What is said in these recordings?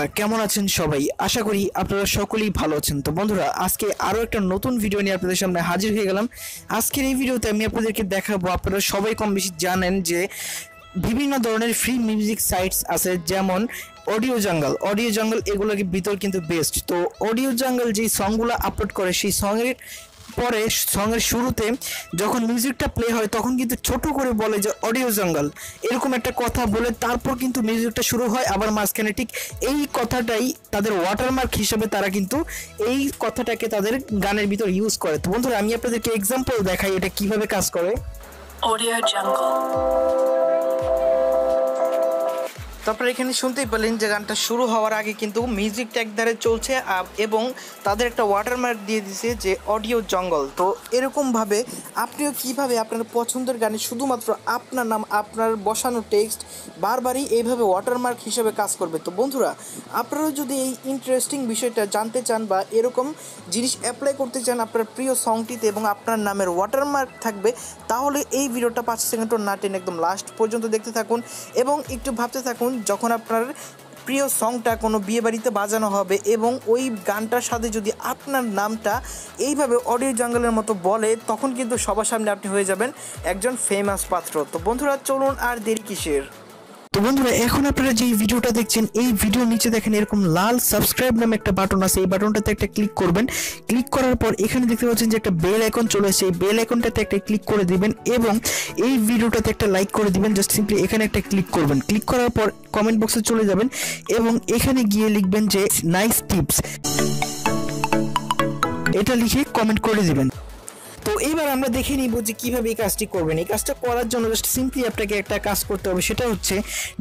বন্ধুরা কেমন আছেন সবাই? আশা করি আপনারা সকলেই ভালো আছেন। তো বন্ধুরা আজকে আরো একটা নতুন ভিডিও নিয়ে আপনাদের সামনে হাজির হয়ে গেলাম। আজকের এই ভিডিওতে আমি আপনাদেরকে দেখাবো, আপনারা সবাই কম বেশি জানেন যে বিভিন্ন ধরনের ফ্রি মিউজিক সাইটস আছে, যেমন অডিও জাঙ্গল এগুলোর ভিতর কিন্তু বেস্ট। তো অডিও জাঙ্গল যেই সংগুলো আপলোড করে সেই সঙ্গের শুরুতে যখন মিউজিকটা প্লে হয় তখন কিন্তু ছোট করে বলে যে অডিও জঙ্গল, এরকম একটা কথা বলে তারপর কিন্তু মিউজিকটা শুরু হয়। আবার মাঝখানে ঠিক এই কথাটাই তাদের ওয়াটারমার্ক হিসেবে তারা কিন্তু এই কথাটাকে তাদের গানের ভিতর ইউজ করে। তো বন্ধুরা আমি আপনাদেরকে এক্সাম্পল দেখাই এটা কিভাবে কাজ করে। অডিও জঙ্গল, তারপরে এখানে শুনতেই পেলেন যে গানটা শুরু হওয়ার আগে কিন্তু মিউজিকটা একধারে চলছে এবং তাদের একটা ওয়াটারমার্ক দিয়ে দিছে যে অডিও জঙ্গল। তো এরকমভাবে আপনিও কিভাবে আপনার পছন্দের গানে শুধুমাত্র আপনার নাম, আপনার বসানো টেক্সট বারবারই এইভাবে ওয়াটারমার্ক হিসেবে কাজ করবে। তো বন্ধুরা আপনারাও যদি এই ইন্টারেস্টিং বিষয়টা জানতে চান বা এরকম জিনিস অ্যাপ্লাই করতে চান আপনার প্রিয় সংটিতে এবং আপনার নামের ওয়াটারমার্ক থাকবে, তাহলে এই ভিডিওটা 5 সেকেন্ডও না টেনে একদম লাস্ট পর্যন্ত দেখতে থাকুন এবং একটু ভাবতে থাকুন, যখন আপনার প্রিয় সংটা কোনো বিয়েবাড়িতে বাজানো হবে এবং ওই গানটার সাথে যদি আপনার নামটা এইভাবে অডিও জঙ্গলের মতো বলে, তখন কিন্তু সবার সামনে আপনি হয়ে যাবেন একজন ফেমাস পাত্র। তো বন্ধুরা চলুন আর দেরি কিসের। তো বন্ধুরা এখন আপনারা যে ভিডিওটা দেখছেন এই ভিডিওর নিচে দেখেন এরকম লাল সাবস্ক্রাইব নামে একটা বাটন আছে, এই বাটনটাতে একটা ক্লিক করবেন। ক্লিক করার পর এখানে দেখতে পাচ্ছেন যে একটা বেল আইকন চলে এসেছে, এই বেল আইকনটাতে একটা ক্লিক করে দিবেন এবং এই ভিডিওটাতে একটা লাইক করে দিবেন। জাস্ট সিম্পলি এখানে একটা ক্লিক করবেন। ক্লিক করার পর কমেন্ট বক্সে চলে যাবেন এবং এখানে গিয়ে লিখবেন যে নাইস টিপস, এটা লিখে কমেন্ট করে দিবেন। তো এইবার আমরা দেখে নিব যে কিভাবে এই কাজটি করবেন। এই কাজটা করার জন্য জাস্ট সিম্পলি আপনাকে একটা কাজ করতে হবে, সেটা হচ্ছে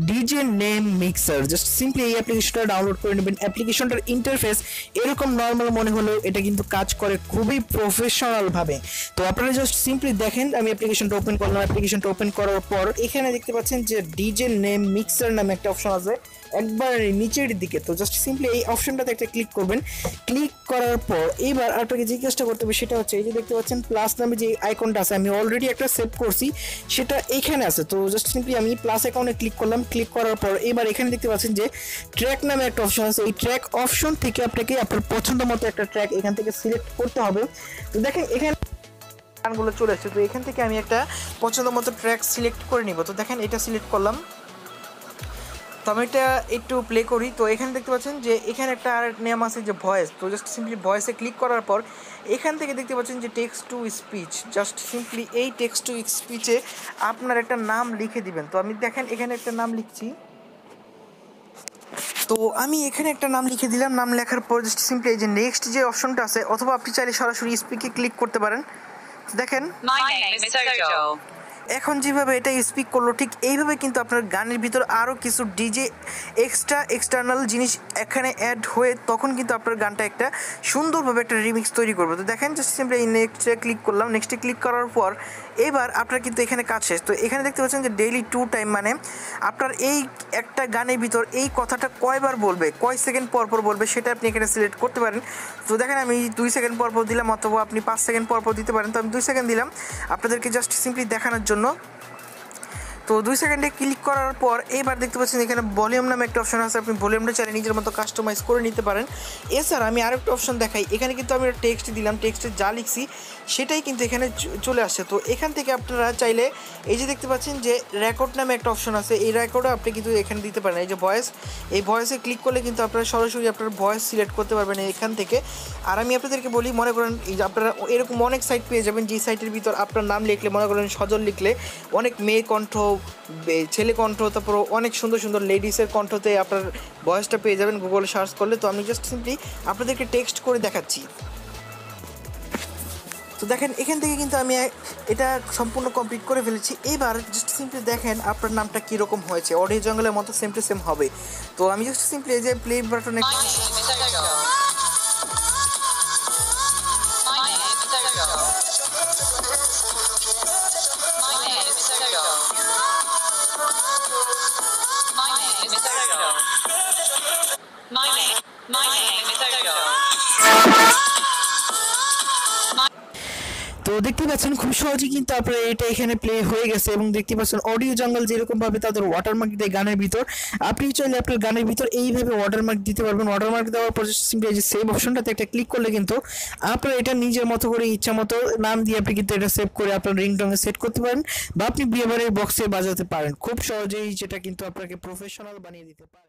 DJ name mixer. Just simply এই অ্যাপ্লিকেশনটা ডাউনলোড করে নেবেন। অ্যাপ্লিকেশনটার ইন্টারফেস এরকম নর্মাল মনে হলেও এটা কিন্তু কাজ করে খুবই প্রফেশনাল ভাবে। তো আপনারা জাস্ট সিম্পলি দেখেন, আমি অ্যাপ্লিকেশনটা ওপেন করলাম। অ্যাপ্লিকেশনটা ওপেন করার পর এখানে দেখতে পাচ্ছেন যে ডিজে নেম মিক্সার নামে একটা অপশন আছে একবার নিচের দিকে। তো জাস্ট সিম্পলি এই অপশনটাতে একটা ক্লিক করবেন। ক্লিক করার পর এবার আপনাকে যে কাজটা করতে হবে সেটা হচ্ছে এই যে দেখতে পাচ্ছেন প্লাস নামে যে আইকনটা আছে, আমি অলরেডি একটা সেভ করছি, সেটা এইখানে আছে। তো জাস্ট সিম্পলি আমি প্লাস আইকনে ক্লিক করলাম। ক্লিক করার পর এবার এখানে দেখতে পাচ্ছেন যে ট্র্যাক নামে একটা অপশন আছে, এই ট্র্যাক অপশন থেকে আপনাকে আপনার পছন্দ মতো একটা ট্র্যাক এখান থেকে সিলেক্ট করতে হবে। তো দেখেন এখানে গানগুলো চলে আসছে, তো এখান থেকে আমি একটা পছন্দ মতো ট্র্যাক সিলেক্ট করে নিব। তো দেখেন এটা সিলেক্ট করলাম। তো আমি এটা একটু প্লে করি। তো এখানে দেখতে পাচ্ছেন যে এখানে একটা আর নেম আছে যে ভয়েস। তো জাস্ট সিম্পলি ভয়েসে ক্লিক করার পর এখান থেকে দেখতে পাচ্ছেন যে text to speech. Just simply এই টেক্সট টু স্পিচে আপনার একটা নাম লিখে দিবেন। তো আমি দেখেন এখানে একটা নাম লিখছি। তো আমি এখানে একটা নাম লিখে দিলাম। নাম লেখার পর জাস্ট সিম্পলি এই যে নেক্সট যে অপশনটা আছে, অথবা আপনি চাইলে সরাসরি স্পিকে ক্লিক করতে পারেন। দেখেন এখন যেভাবে এটা স্পিক করলো ঠিক এইভাবে কিন্তু আপনার গানের ভিতর আরও কিছু ডিজে এক্সটার্নাল জিনিস এখানে অ্যাড হয়ে তখন কিন্তু আপনার গানটা একটা সুন্দরভাবে একটা রিমিক্স তৈরি করবে। তো দেখেন জাস্ট সিম্পলি এই নেক্সটে ক্লিক করলাম। নেক্সটে ক্লিক করার পর এবার আপনার কিন্তু এখানে কাজ শেষ। তো এখানে দেখতে পাচ্ছেন যে ডেইলি 2 টাইম, মানে আপনার এই একটা গানের ভিতর এই কথাটা কয়বার বলবে, কয় সেকেন্ড পর পর বলবে, সেটা আপনি এখানে সিলেক্ট করতে পারেন। তো দেখেন আমি 2 সেকেন্ড পর পর দিলাম, অথবা আপনি 5 সেকেন্ড পর পর দিতে পারেন। তো আমি 2 সেকেন্ড দিলাম আপনাদেরকে জাস্ট সিম্পলি দেখানোর জন্য। তো 2 সেকেন্ডে ক্লিক করার পর এবার দেখতে পাচ্ছেন এখানে ভলিউম নামে একটা অপশন আছে, আপনি ভলিউমটা চাইলে নিজের মতো কাস্টমাইজ করে নিতে পারেন। এছাড়া আমি আরেকটা অপশন দেখাই, এখানে কিন্তু আমি টেক্সট দিলাম, টেক্সটে যা লিখছি সেটাই কিন্তু এখানে চলে আসছে। তো এখান থেকে আপনারা চাইলে এই যে দেখতে পাচ্ছেন যে রেকর্ড নামে একটা অপশন আছে, এই রেকর্ডও আপনি কিন্তু এখানে দিতে পারেন। এই যে ভয়েস, এই ভয়েসে ক্লিক করলে কিন্তু আপনারা সরাসরি আপনার ভয়েস সিলেক্ট করতে পারবেন এখান থেকে। আর আমি আপনাদেরকে বলি, মনে করেন এই যে আপনারা এরকম অনেক সাইট পেয়ে যাবেন, যে সাইটের ভিতর আপনার নাম লিখলে, মনে করেন সজল লিখলে অনেক মেয়ে কণ্ঠ, ছেলে কণ্ঠ, তারপর অনেক সুন্দর সুন্দর লেডিসের কণ্ঠতে আপনার ভয়েসটা পেয়ে যাবেন গুগলে সার্চ করলে। তো আমি জাস্ট সিম্পলি আপনাদেরকে টেক্সট করে দেখাচ্ছি। তো দেখেন এখান থেকে কিন্তু আমি এটা সম্পূর্ণ কমপ্লিট করে ফেলেছি। এবার জাস্ট সিম্পলি দেখেন আপনার নামটা কীরকম হয়েছে, অডিও জঙ্গলের মতো সেম টু সেম হবে। তো আমি জাস্ট সিম্পলি এই যে প্লে বাটনে তো দেখতে পাচ্ছেন খুব সহজেই কিন্তু আপনার এটা এখানে প্লে হয়ে গেছে এবং দেখতে পাচ্ছেন অডিও জঙ্গল যেরকম ভাবে তাদের ওয়াটারমার্ক দেয় গানের ভিতর, আপনি চাইলে আপনার গানের ভিতর এইভাবে ওয়াটারমার্ক দিতে পারবেন। ওয়াটারমার্ক দেওয়ার পর সিম্পলি এই যে সেভ অপশনটাতে একটা ক্লিক করলে কিন্তু আপনার এটা নিজের মতো করে ইচ্ছা মতো নাম দিয়ে আপনি কিন্তু এটা সেভ করে আপনার রিংটনে সেট করতে পারেন বা আপনি বিয়েবাড়ির বক্সে বাজাতে পারেন খুব সহজেই, যেটা কিন্তু আপনাকে প্রফেশনাল বানিয়ে দিতে পারে।